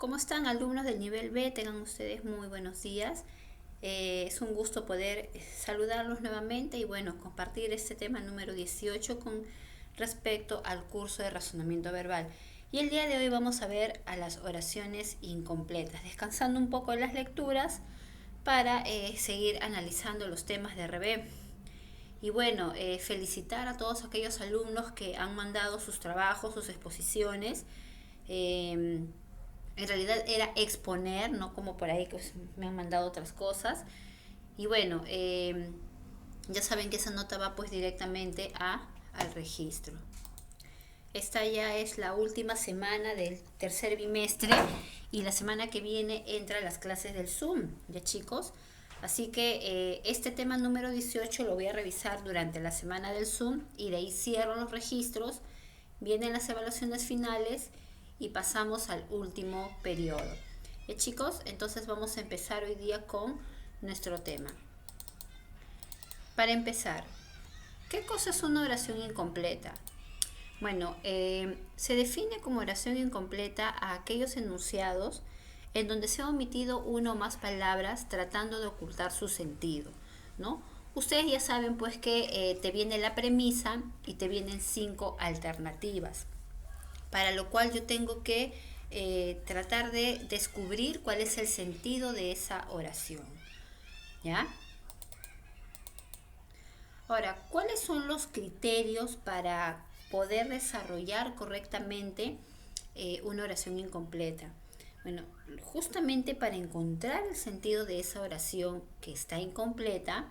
¿Cómo están, alumnos del nivel B? Tengan ustedes muy buenos días. Es un gusto poder saludarlos nuevamente y bueno, compartir este tema número 18 con respecto al curso de razonamiento verbal. Y el día de hoy vamos a ver a las oraciones incompletas, descansando un poco en las lecturas para seguir analizando los temas de RB. Y bueno, felicitar a todos aquellos alumnos que han mandado sus trabajos, sus exposiciones. En realidad era exponer, no como por ahí que me han mandado otras cosas. Y bueno, ya saben que esa nota va pues directamente al registro. Esta ya es la última semana del tercer bimestre y la semana que viene entra las clases del Zoom, ¿ya chicos? Así que este tema número 18 lo voy a revisar durante la semana del Zoom y de ahí cierro los registros, vienen las evaluaciones finales y pasamos al último periodo. ¿Ya chicos? Entonces vamos a empezar hoy día con nuestro tema. Para empezar, ¿qué cosa es una oración incompleta? Bueno, se define como oración incompleta a aquellos enunciados en donde se ha omitido una o más palabras tratando de ocultar su sentido, ¿no? Ustedes ya saben pues que te viene la premisa y te vienen 5 alternativas, para lo cual yo tengo que tratar de descubrir cuál es el sentido de esa oración, ¿ya? Ahora, ¿cuáles son los criterios para poder desarrollar correctamente una oración incompleta? Bueno, justamente para encontrar el sentido de esa oración que está incompleta,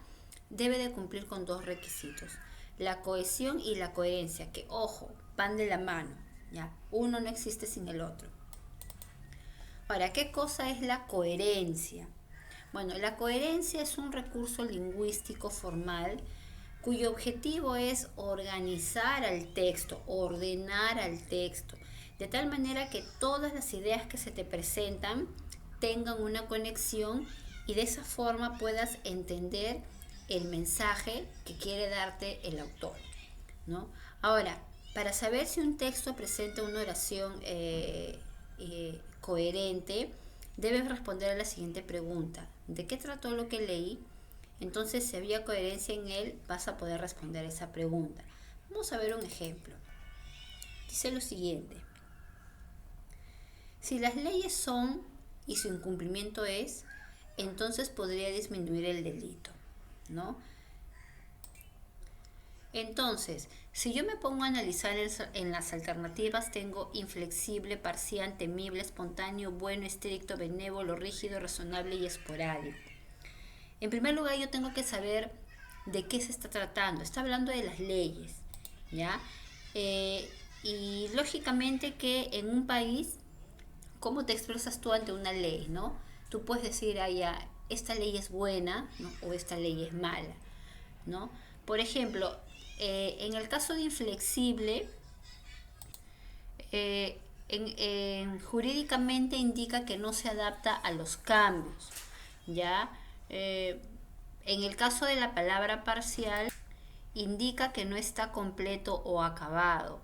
debe de cumplir con dos requisitos: la cohesión y la coherencia, que ojo, van de la mano, ¿ya? Uno no existe sin el otro. Ahora, ¿qué cosa es la coherencia? Bueno, la coherencia es un recurso lingüístico formal cuyo objetivo es organizar al texto, ordenar al texto, de tal manera que todas las ideas que se te presentan tengan una conexión y de esa forma puedas entender el mensaje que quiere darte el autor, ¿no? Ahora, para saber si un texto presenta una oración coherente, debes responder a la siguiente pregunta: ¿de qué trató lo que leí? Entonces, si había coherencia en él, vas a poder responder esa pregunta. Vamos a ver un ejemplo. Dice lo siguiente: si las leyes son y su incumplimiento es, entonces podría disminuir el delito, ¿no? Entonces, si yo me pongo a analizar en las alternativas, tengo inflexible, parcial, temible, espontáneo, bueno, estricto, benévolo, rígido, razonable y esporádico. En primer lugar, yo tengo que saber de qué se está tratando. Está hablando de las leyes, ¿ya? Y lógicamente que en un país, ¿cómo te expresas tú ante una ley, no? Tú puedes decir, ah, ya, esta ley es buena, ¿no? O esta ley es mala, ¿no? Por ejemplo, en el caso de inflexible, jurídicamente indica que no se adapta a los cambios, ¿ya? En el caso de la palabra parcial, indica que no está completo o acabado.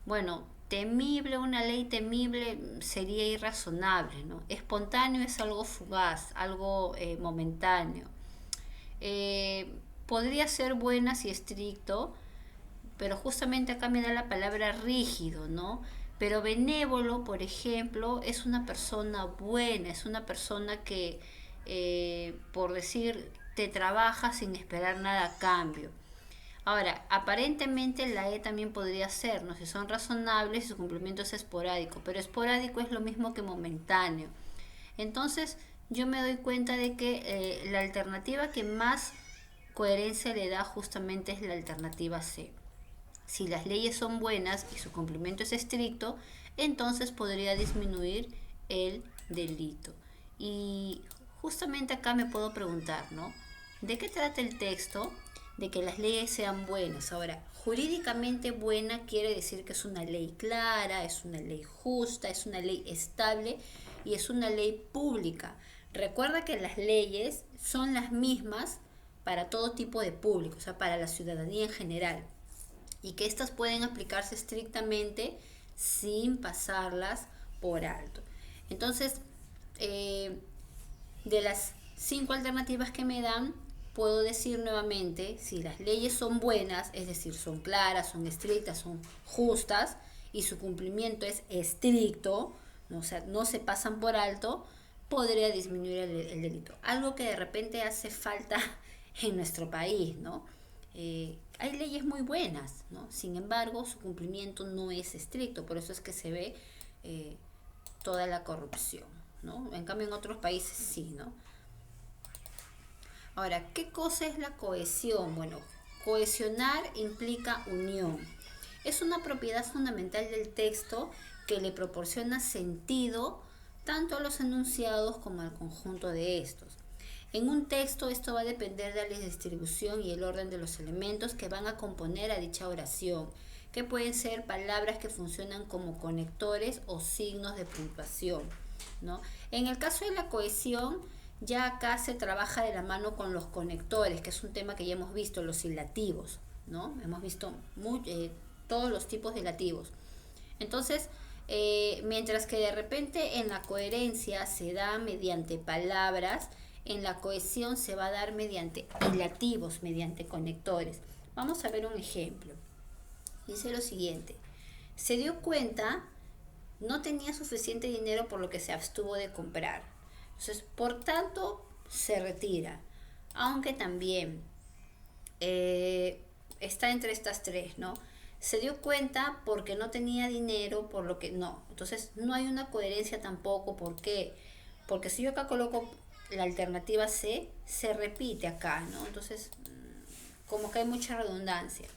Bueno, temible, una ley temible sería irrazonable, ¿no? Espontáneo es algo fugaz, algo momentáneo. Podría ser buena si estricto, pero justamente acá me da la palabra rígido, ¿no? Pero benévolo, por ejemplo, es una persona buena, es una persona que, por decir, te trabaja sin esperar nada a cambio. Ahora, aparentemente la E también podría ser, ¿no? Si son razonables y su cumplimiento es esporádico, pero esporádico es lo mismo que momentáneo. Entonces, yo me doy cuenta de que la alternativa que más coherencia le da justamente es la alternativa C. Si las leyes son buenas y su cumplimiento es estricto, entonces podría disminuir el delito. Y justamente acá me puedo preguntar, ¿no? ¿De qué trata el texto? De que las leyes sean buenas. Ahora, jurídicamente buena quiere decir que es una ley clara, es una ley justa, es una ley estable y es una ley pública. Recuerda que las leyes son las mismas para todo tipo de público, o sea, para la ciudadanía en general, y que éstas pueden aplicarse estrictamente sin pasarlas por alto. Entonces, de las 5 alternativas que me dan, puedo decir nuevamente, si las leyes son buenas, es decir, son claras, son estrictas, son justas, y su cumplimiento es estricto, ¿no? O sea, no se pasan por alto, podría disminuir el delito. Algo que de repente hace falta en nuestro país, ¿no? Hay leyes muy buenas, ¿no? Sin embargo, su cumplimiento no es estricto, por eso es que se ve toda la corrupción, ¿no? En cambio, en otros países sí, ¿no? Ahora, ¿qué cosa es la cohesión? Bueno, cohesionar implica unión. Es una propiedad fundamental del texto que le proporciona sentido tanto a los enunciados como al conjunto de estos. En un texto esto va a depender de la distribución y el orden de los elementos que van a componer a dicha oración, que pueden ser palabras que funcionan como conectores o signos de puntuación, ¿no? En el caso de la cohesión, ya acá se trabaja de la mano con los conectores, que es un tema que ya hemos visto, los silativos, ¿no? Hemos visto todos los tipos de lativos. Entonces, mientras que de repente en la coherencia se da mediante palabras, en la cohesión se va a dar mediante hilativos, mediante conectores. Vamos a ver un ejemplo. Dice lo siguiente: se dio cuenta, no tenía suficiente dinero por lo que se abstuvo de comprar. Entonces, por tanto, se retira. Aunque también está entre estas tres, ¿no? Se dio cuenta porque no tenía dinero, por lo que no. Entonces, no hay una coherencia tampoco. ¿Por qué? Porque si yo acá coloco la alternativa C, se repite acá, ¿no? Entonces, como que hay mucha redundancia.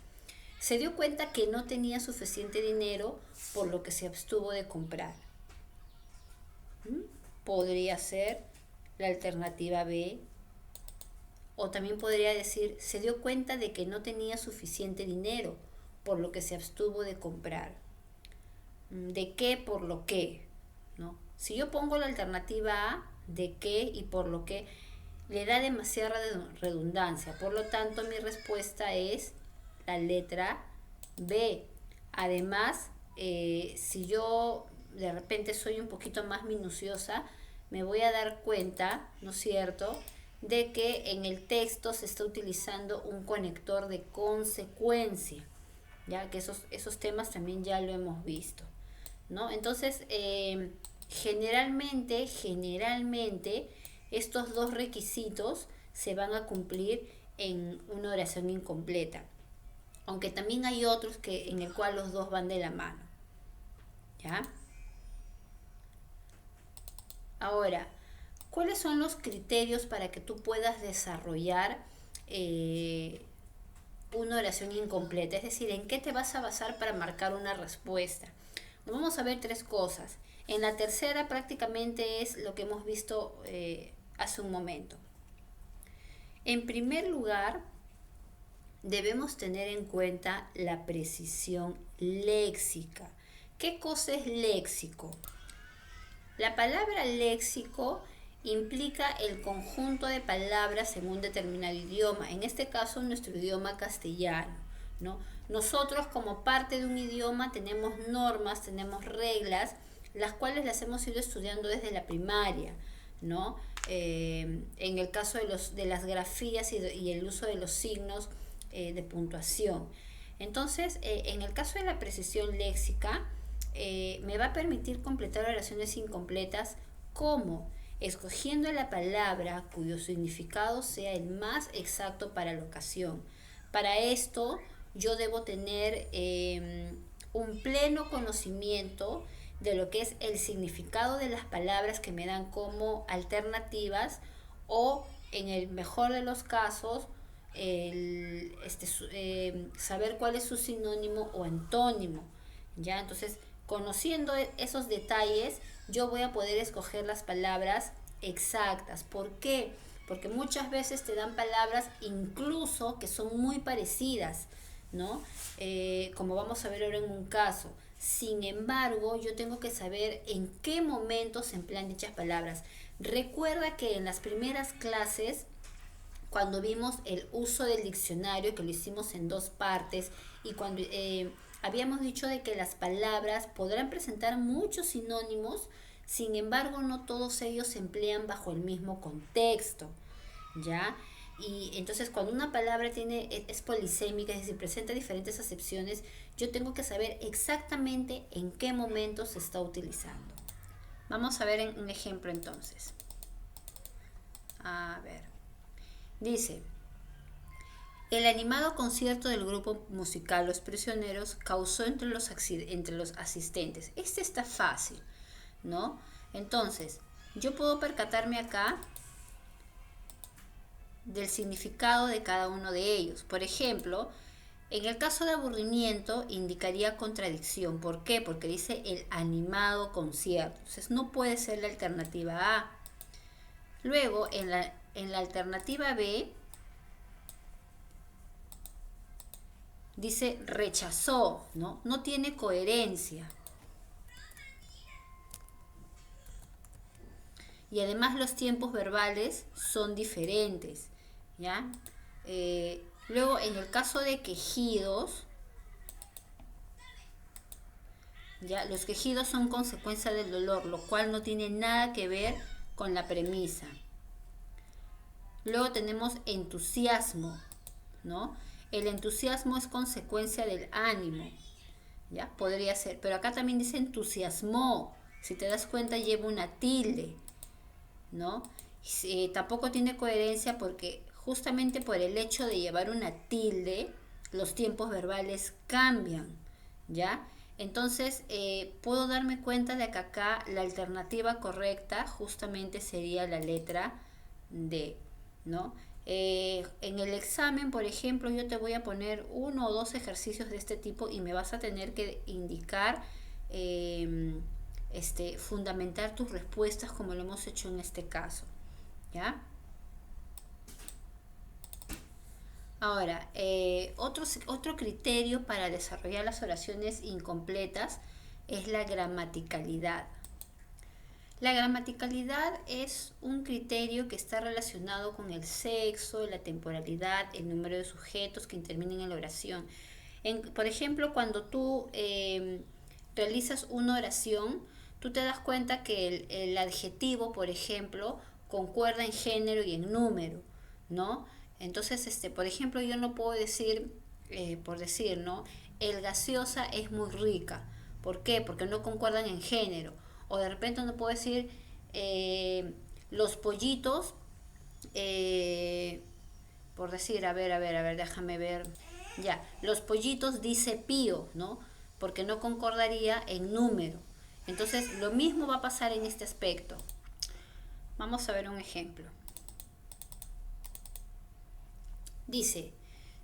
Se dio cuenta que no tenía suficiente dinero, por lo que se abstuvo de comprar. Podría ser la alternativa B. O también podría decir, se dio cuenta de que no tenía suficiente dinero, por lo que se abstuvo de comprar. ¿De qué? Por lo que, ¿no? Si yo pongo la alternativa A, de qué y por lo que, le da demasiada redundancia. Por lo tanto, mi respuesta es la letra B. Además, si yo de repente soy un poquito más minuciosa, me voy a dar cuenta, ¿no es cierto?, de que en el texto se está utilizando un conector de consecuencia, ya que esos temas también ya lo hemos visto, ¿no? Entonces, generalmente, estos dos requisitos se van a cumplir en una oración incompleta, aunque también hay otros en el cual los dos van de la mano, ¿ya? Ahora, ¿cuáles son los criterios para que tú puedas desarrollar una oración incompleta? Es decir, ¿en qué te vas a basar para marcar una respuesta? Vamos a ver tres cosas. En la tercera prácticamente es lo que hemos visto hace un momento. En primer lugar, debemos tener en cuenta la precisión léxica. ¿Qué cosa es léxico? La palabra léxico implica el conjunto de palabras en un determinado idioma, en este caso nuestro idioma castellano, ¿no? Nosotros como parte de un idioma tenemos normas, tenemos reglas, las cuales las hemos ido estudiando desde la primaria, ¿no? En el caso de las grafías y el uso de los signos de puntuación. Entonces, en el caso de la precisión léxica, me va a permitir completar oraciones incompletas como escogiendo la palabra cuyo significado sea el más exacto para la ocasión. Para esto yo debo tener un pleno conocimiento de lo que es el significado de las palabras que me dan como alternativas, o en el mejor de los casos saber cuál es su sinónimo o antónimo, ¿ya? Entonces, conociendo esos detalles, yo voy a poder escoger las palabras exactas. ¿Por qué? Porque muchas veces te dan palabras incluso que son muy parecidas, ¿no? Como vamos a ver ahora en un caso. Sin embargo, yo tengo que saber en qué momento se emplean dichas palabras. Recuerda que en las primeras clases, cuando vimos el uso del diccionario, que lo hicimos en dos partes, y cuando habíamos dicho de que las palabras podrán presentar muchos sinónimos Sin embargo, no todos ellos se emplean bajo el mismo contexto, ¿ya? Y entonces cuando una palabra es polisémica, es decir, presenta diferentes acepciones, yo tengo que saber exactamente en qué momento se está utilizando. Vamos a ver un ejemplo entonces. A ver. Dice, el animado concierto del grupo musical Los Prisioneros causó entre los asistentes. Este está fácil, ¿no? Entonces, yo puedo percatarme acá del significado de cada uno de ellos. Por ejemplo, en el caso de aburrimiento indicaría contradicción. ¿Por qué? Porque dice el animado concierto. Entonces no puede ser la alternativa A. Luego, en la alternativa B, dice rechazó, ¿no? No tiene coherencia. Y además los tiempos verbales son diferentes, ¿ya? Luego, en el caso de quejidos, ¿ya? Los quejidos son consecuencia del dolor, lo cual no tiene nada que ver con la premisa. Luego tenemos entusiasmo, ¿no? El entusiasmo es consecuencia del ánimo, ¿ya? Podría ser, pero acá también dice entusiasmó. Si te das cuenta, lleva una tilde, ¿no? Tampoco tiene coherencia porque justamente por el hecho de llevar una tilde, los tiempos verbales cambian, ¿ya? Entonces, puedo darme cuenta de que acá la alternativa correcta justamente sería la letra D, ¿no? En el examen, por ejemplo, yo te voy a poner 1 o 2 ejercicios de este tipo y me vas a tener que indicar, fundamentar tus respuestas como lo hemos hecho en este caso, ¿ya? Ahora, otro criterio para desarrollar las oraciones incompletas es la gramaticalidad. La gramaticalidad es un criterio que está relacionado con el sexo, la temporalidad, el número de sujetos que intervienen en la oración. Por ejemplo, cuando tú realizas una oración, tú te das cuenta que el adjetivo, por ejemplo, concuerda en género y en número, ¿no? Entonces, por ejemplo, yo no puedo decir, por decir, ¿no? El gaseosa es muy rica. ¿Por qué? Porque no concuerdan en género. O de repente no puedo decir, los pollitos, por decir, a ver, déjame ver. Ya, los pollitos dice pío, ¿no? Porque no concordaría en número. Entonces, lo mismo va a pasar en este aspecto. Vamos a ver un ejemplo. Dice,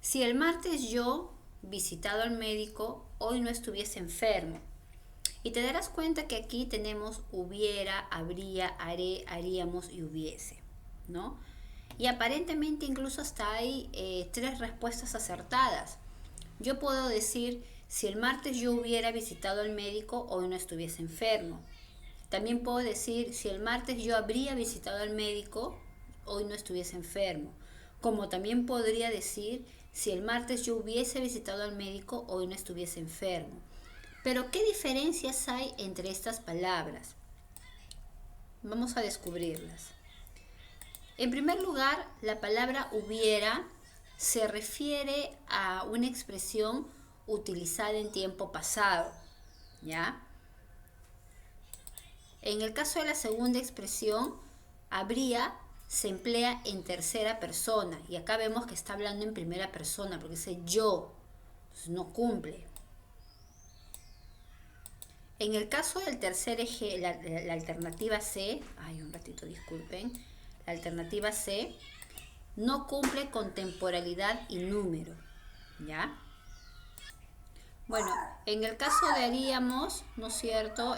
si el martes yo, visitado al médico, hoy no estuviese enfermo. Y te darás cuenta que aquí tenemos hubiera, habría, haré, haríamos y hubiese, ¿no? Y aparentemente incluso hasta hay 3 respuestas acertadas. Yo puedo decir, si el martes yo hubiera visitado al médico, hoy no estuviese enfermo. También puedo decir, si el martes yo habría visitado al médico, hoy no estuviese enfermo. Como también podría decir, si el martes yo hubiese visitado al médico, hoy no estuviese enfermo. Pero, ¿qué diferencias hay entre estas palabras? Vamos a descubrirlas. En primer lugar, la palabra hubiera se refiere a una expresión utilizada en tiempo pasado, ¿ya? En el caso de la segunda expresión, habría se emplea en tercera persona. Y acá vemos que está hablando en primera persona porque dice yo. Entonces no cumple. En el caso del tercer eje, la alternativa C, un ratito disculpen, la alternativa C no cumple con temporalidad y número, ¿ya? Bueno, en el caso de haríamos, ¿no es cierto?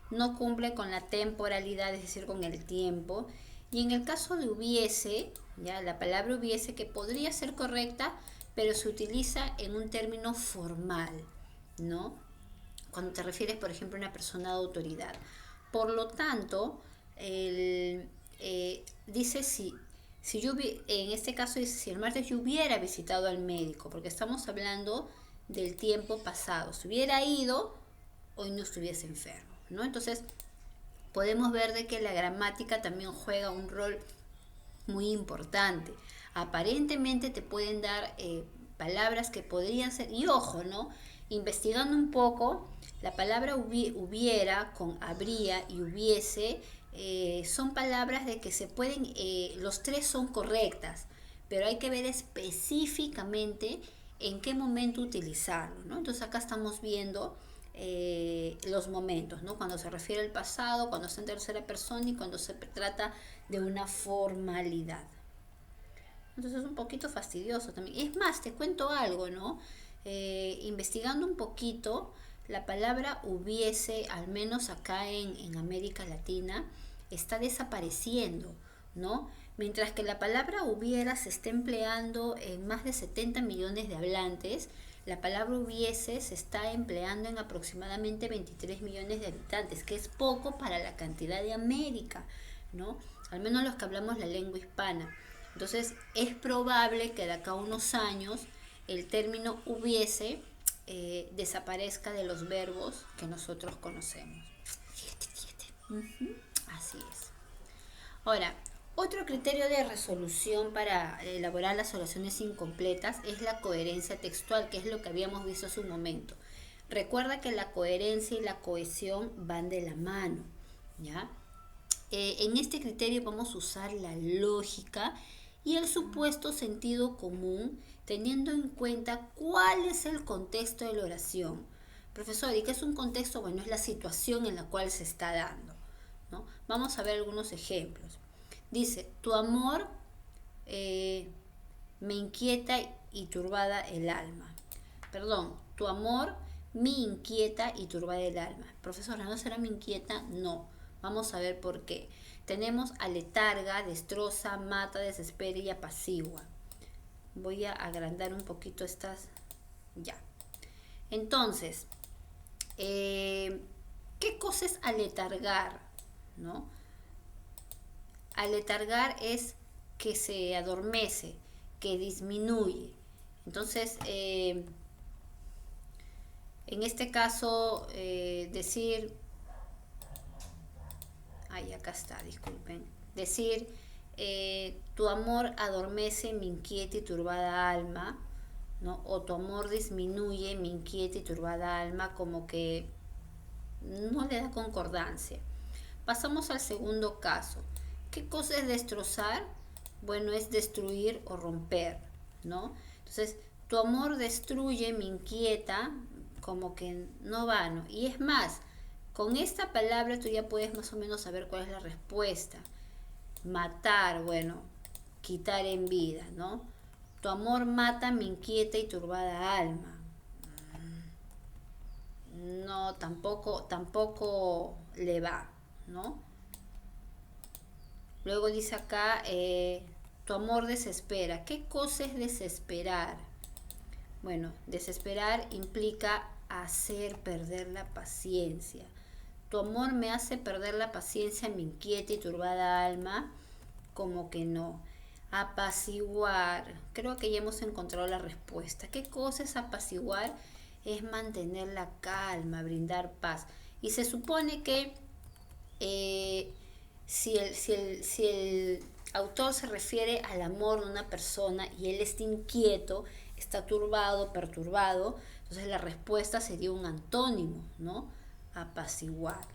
No cumple con la temporalidad, es decir, con el tiempo. Y en el caso de hubiese, ya la palabra hubiese, que podría ser correcta, pero se utiliza en un término formal, ¿no? Cuando te refieres, por ejemplo, a una persona de autoridad. Por lo tanto, dice si yo, en este caso dice, si el martes yo hubiera visitado al médico, porque estamos hablando del tiempo pasado. Si hubiera ido, hoy no estuviese enfermo, ¿no? Entonces, podemos ver de que la gramática también juega un rol muy importante. Aparentemente te pueden dar palabras que podrían ser, y ojo, ¿no? Investigando un poco, la palabra hubiera con habría y hubiese son palabras de que se pueden, los tres son correctas, pero hay que ver específicamente en qué momento utilizarlo, ¿no? Entonces acá estamos viendo los momentos, ¿no? Cuando se refiere al pasado, cuando está en tercera persona y cuando se trata de una formalidad. Entonces es un poquito fastidioso también. Es más, te cuento algo, ¿no? Investigando un poquito, la palabra hubiese, al menos acá en América Latina, está desapareciendo, ¿no? Mientras que la palabra hubiera se está empleando en más de 70 millones de hablantes, la palabra hubiese se está empleando en aproximadamente 23 millones de habitantes, que es poco para la cantidad de América, ¿no? Al menos los que hablamos la lengua hispana. Entonces, es probable que de acá a unos años el término hubiese desaparezca de los verbos que nosotros conocemos. Así es. Ahora, otro criterio de resolución para elaborar las oraciones incompletas es la coherencia textual, que es lo que habíamos visto hace un momento. Recuerda que la coherencia y la cohesión van de la mano, ¿ya? En este criterio vamos a usar la lógica y el supuesto sentido común, teniendo en cuenta cuál es el contexto de la oración. Profesor, ¿y qué es un contexto? Bueno, es la situación en la cual se está dando, ¿no? Vamos a ver algunos ejemplos. Dice, tu amor me inquieta y turbada el alma. Perdón, tu amor me inquieta y turbada el alma. Profesora, ¿no será me inquieta? No. Vamos a ver por qué. Tenemos aletarga, destroza, mata, desespera y apacigua. Voy a agrandar un poquito estas. Ya. Entonces, ¿qué cosa es aletargar? ¿No? Aletargar es que se adormece, que disminuye. Entonces, en este caso, decir, acá está, disculpen, decir, tu amor adormece mi inquieta y turbada alma, ¿no? O tu amor disminuye mi inquieta y turbada alma, como que no le da concordancia. Pasamos al segundo caso. ¿Qué cosa es destrozar? Bueno, es destruir o romper, ¿no? Entonces, tu amor destruye, me inquieta, como que no va, ¿no? Y es más, con esta palabra tú ya puedes más o menos saber cuál es la respuesta. Matar, bueno, quitar en vida, ¿no? Tu amor mata mi inquieta y turbada alma. No, tampoco le va, ¿no? Luego dice acá, tu amor desespera. ¿Qué cosa es desesperar? Bueno, desesperar implica hacer perder la paciencia. Tu amor me hace perder la paciencia, mi inquieta y turbada alma, como que no. Apaciguar. Creo que ya hemos encontrado la respuesta. ¿Qué cosa es apaciguar? Es mantener la calma, brindar paz. Y se supone que si el autor se refiere al amor de una persona y él está inquieto, está turbado, perturbado, entonces la respuesta sería un antónimo, ¿no? Apaciguar,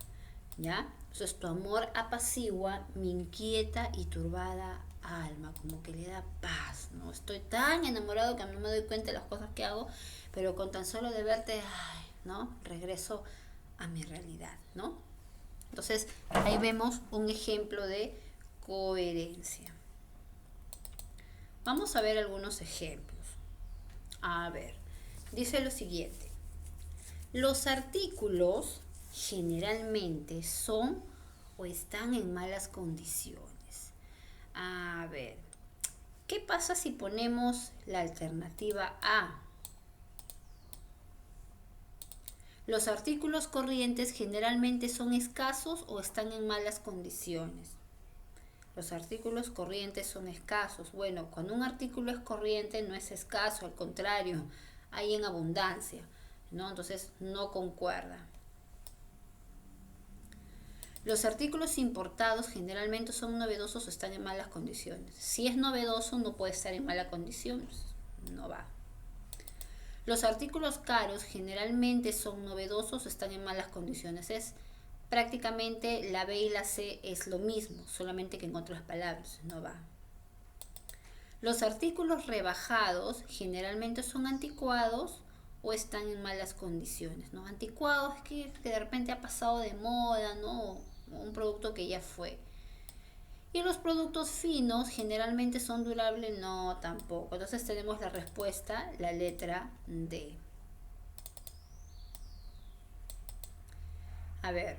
¿ya? Entonces tu amor apacigua mi inquieta y turbada alma, como que le da paz, ¿no? Estoy tan enamorado que no me doy cuenta de las cosas que hago, pero con tan solo de verte, ay, ¿no? Regreso a mi realidad, ¿no? Entonces, ahí vemos un ejemplo de coherencia. Vamos a ver algunos ejemplos. A ver, dice lo siguiente. Los artículos generalmente son o están en malas condiciones. A ver, ¿qué pasa si ponemos la alternativa A? Los artículos corrientes generalmente son escasos o están en malas condiciones. Los artículos corrientes son escasos. Bueno, cuando un artículo es corriente no es escaso, al contrario, hay en abundancia, ¿no? Entonces no concuerda. Los artículos importados generalmente son novedosos o están en malas condiciones. Si es novedoso, no puede estar en mala condición, no va. Los artículos caros generalmente son novedosos o están en malas condiciones. Es prácticamente la B y la C es lo mismo, solamente que en otras palabras, no va. Los artículos rebajados generalmente son anticuados o están en malas condiciones, ¿no? Anticuados es que de repente ha pasado de moda, ¿no? Un producto que ya fue. Y los productos finos generalmente son durables, no, tampoco. Entonces tenemos la respuesta, la letra D. A ver,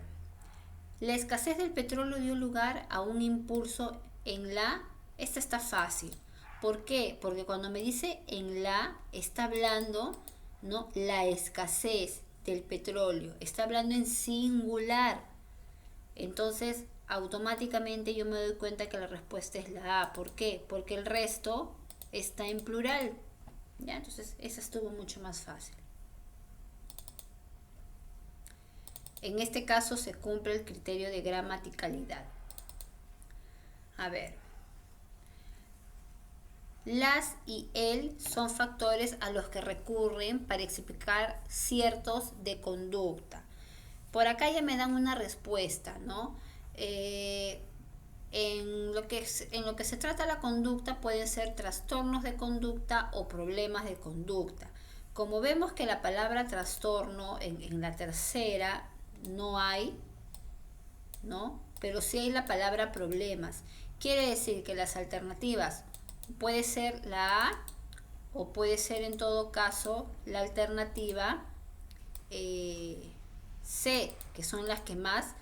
la escasez del petróleo dio lugar a un impulso en la... Esta está fácil. ¿Por qué? Porque cuando me dice en la, está hablando, ¿no? La escasez del petróleo. Está hablando en singular. Entonces, automáticamente yo me doy cuenta que la respuesta es la A. ¿Por qué? Porque el resto está en plural. ¿Ya? Entonces, esa estuvo mucho más fácil. En este caso se cumple el criterio de gramaticalidad. A ver. Las y el son factores a los que recurren para explicar ciertos de conducta. Por acá ya me dan una respuesta, ¿no? En lo que se trata la conducta pueden ser trastornos de conducta o problemas de conducta. Como vemos que la palabra trastorno en la tercera no hay, ¿no? Pero sí hay la palabra problemas. Quiere decir que las alternativas puede ser la A o puede ser en todo caso la alternativa C, que son las que más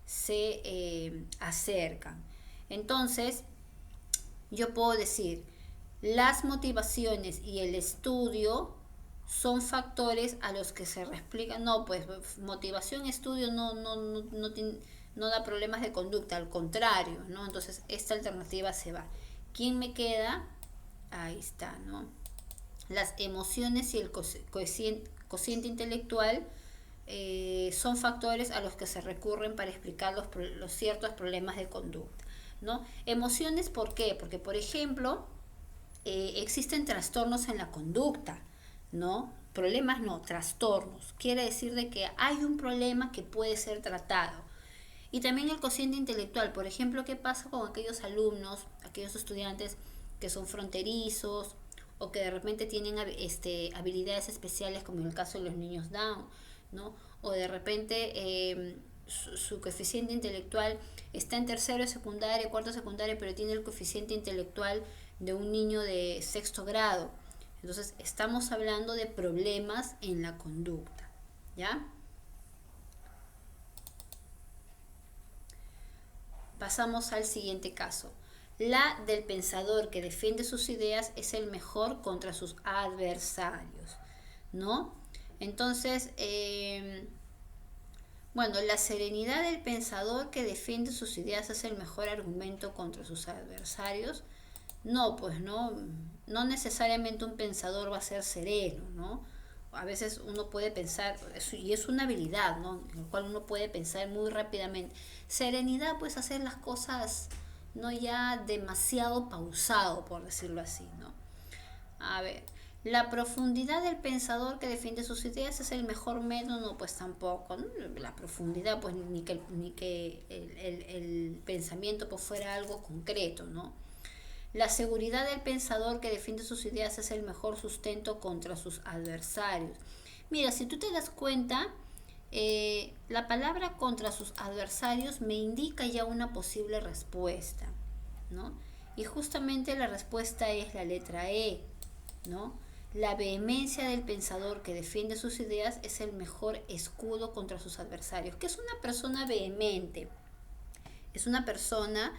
se acercan. Entonces, yo puedo decir, las motivaciones y el estudio son factores a los que se explica. No, pues motivación, estudio no da problemas de conducta, al contrario, ¿no? Entonces, esta alternativa se va. ¿Quién me queda? Ahí está, ¿no? Las emociones y el cociente intelectual son factores a los que se recurren para explicar los ciertos problemas de conducta, ¿no? Emociones, ¿por qué? Porque, por ejemplo, existen trastornos en la conducta, ¿no? Problemas no, trastornos. Quiere decir de que hay un problema que puede ser tratado. Y también el cociente intelectual, por ejemplo, ¿qué pasa con aquellos alumnos, aquellos estudiantes que son fronterizos o que de repente tienen habilidades especiales, como en el caso de los niños Down, ¿no? O de repente su coeficiente intelectual está en tercero de secundaria, cuarto de secundaria, pero tiene el coeficiente intelectual de un niño de sexto grado. Entonces, estamos hablando de problemas en la conducta, ¿ya? Pasamos al siguiente caso. La del pensador que defiende sus ideas es el mejor contra sus adversarios, ¿no? Entonces, bueno, la serenidad del pensador que defiende sus ideas es el mejor argumento contra sus adversarios. No, pues no necesariamente un pensador va a ser sereno, ¿no? A veces uno puede pensar, y es una habilidad, ¿no? En la cual uno puede pensar muy rápidamente. Serenidad, pues hacer las cosas no ya demasiado pausado, por decirlo así, ¿no? A ver, la profundidad del pensador que defiende sus ideas es el mejor método, no, pues tampoco, ¿no? La profundidad, pues ni que el pensamiento pues fuera algo concreto, ¿no? La seguridad del pensador que defiende sus ideas es el mejor sustento contra sus adversarios. Mira, si tú te das cuenta, la palabra contra sus adversarios me indica ya una posible respuesta, ¿no? Y justamente la respuesta es la letra E, ¿no? La vehemencia del pensador que defiende sus ideas es el mejor escudo contra sus adversarios. ¿Qué es una persona vehemente? Es una persona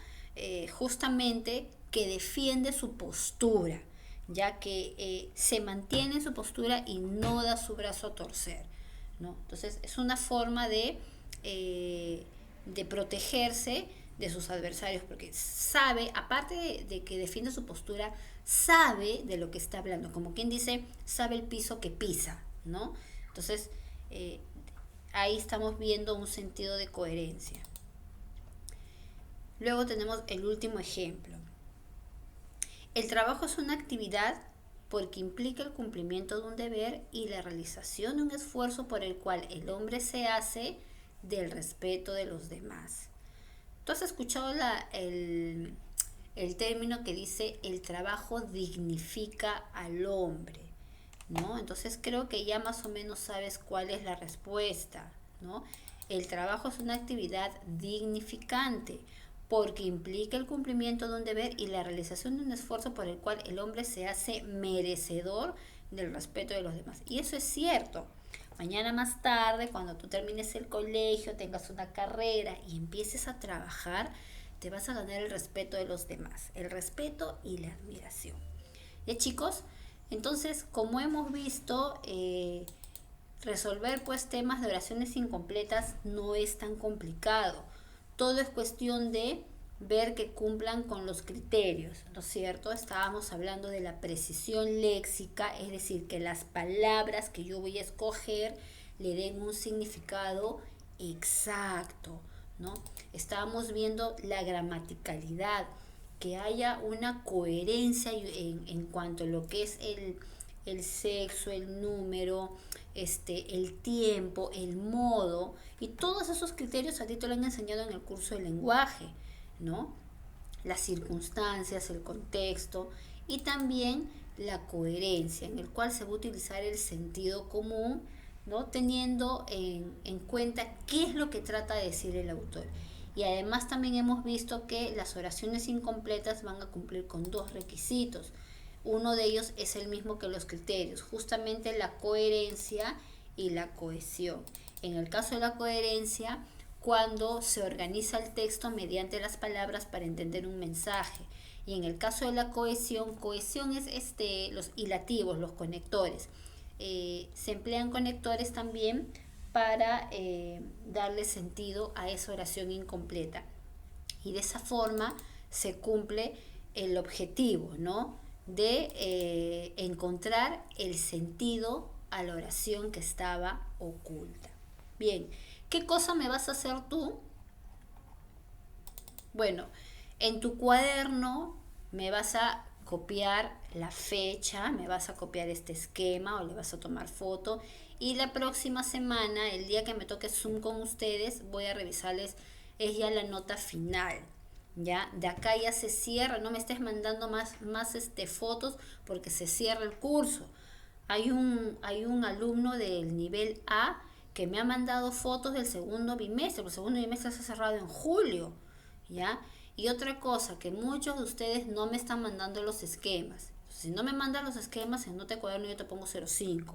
justamente que defiende su postura, ya que se mantiene en su postura y no da su brazo a torcer, ¿no? Entonces es una forma de protegerse de sus adversarios, porque sabe, aparte de que defiende su postura, sabe de lo que está hablando, como quien dice, sabe el piso que pisa, ¿no? Entonces ahí estamos viendo un sentido de coherencia. Luego tenemos el último ejemplo. El trabajo es una actividad porque implica el cumplimiento de un deber y la realización de un esfuerzo por el cual el hombre se hace del respeto de los demás. ¿Tú has escuchado el término que dice el trabajo dignifica al hombre? ¿No? Entonces creo que ya más o menos sabes cuál es la respuesta, ¿no? El trabajo es una actividad dignificante porque implica el cumplimiento de un deber y la realización de un esfuerzo por el cual el hombre se hace merecedor del respeto de los demás. Y eso es cierto. Mañana más tarde, cuando tú termines el colegio, tengas una carrera y empieces a trabajar, te vas a ganar el respeto de los demás, el respeto y la admiración. ¿Ya, chicos? Entonces, como hemos visto, resolver pues temas de oraciones incompletas no es tan complicado. Todo es cuestión de ver que cumplan con los criterios, ¿no es cierto? Estábamos hablando de la precisión léxica, es decir, que las palabras que yo voy a escoger le den un significado exacto, ¿no? Estábamos viendo la gramaticalidad, que haya una coherencia en cuanto a lo que es el sexo, el número, el tiempo, el modo, y todos esos criterios a ti te lo han enseñado en el curso de lenguaje, ¿no? Las circunstancias, el contexto y también la coherencia, en el cual se va a utilizar el sentido común, ¿no? Teniendo en cuenta qué es lo que trata de decir el autor. Y además también hemos visto que las oraciones incompletas van a cumplir con dos requisitos. Uno de ellos es el mismo que los criterios, justamente la coherencia y la cohesión. En el caso de la coherencia, cuando se organiza el texto mediante las palabras para entender un mensaje. Y en el caso de la cohesión, cohesión es los hilativos, los conectores. Se emplean conectores también para darle sentido a esa oración incompleta. Y de esa forma se cumple el objetivo, ¿no? De encontrar el sentido a la oración que estaba oculta. Bien, ¿qué cosa me vas a hacer tú? Bueno, en tu cuaderno me vas a copiar la fecha, me vas a copiar este esquema o le vas a tomar foto y la próxima semana, el día que me toque Zoom con ustedes, voy a revisarles, es ya la nota final. Ya, de acá ya se cierra, no me estés mandando más fotos porque se cierra el curso. Hay un alumno del nivel A que me ha mandado fotos del segundo bimestre, el segundo bimestre se ha cerrado en julio, ¿ya? Y otra cosa, que muchos de ustedes no me están mandando los esquemas. Si no me mandan los esquemas, en nota de cuaderno yo te pongo 0,5.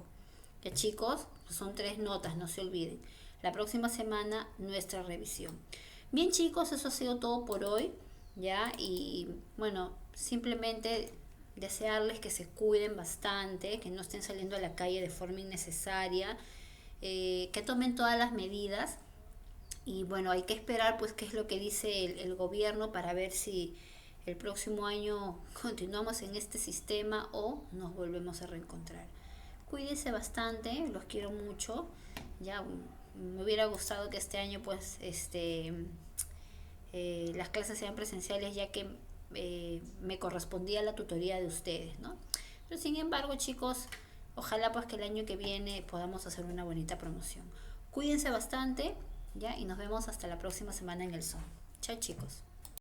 ¿Ya, chicos? Pues son 3 notas, no se olviden. La próxima semana, nuestra revisión. Bien, chicos, eso ha sido todo por hoy, ¿ya? Y bueno, simplemente desearles que se cuiden bastante, que no estén saliendo a la calle de forma innecesaria, que tomen todas las medidas. Y bueno, hay que esperar pues qué es lo que dice el gobierno para ver si el próximo año continuamos en este sistema o nos volvemos a reencontrar. Cuídense bastante, los quiero mucho. Ya me hubiera gustado que este año pues las clases sean presenciales, ya que me correspondía la tutoría de ustedes, ¿no? Pero sin embargo, chicos, ojalá pues que el año que viene podamos hacer una bonita promoción. Cuídense bastante, ¿ya? Y nos vemos hasta la próxima semana en el Zoom. Chao, chicos.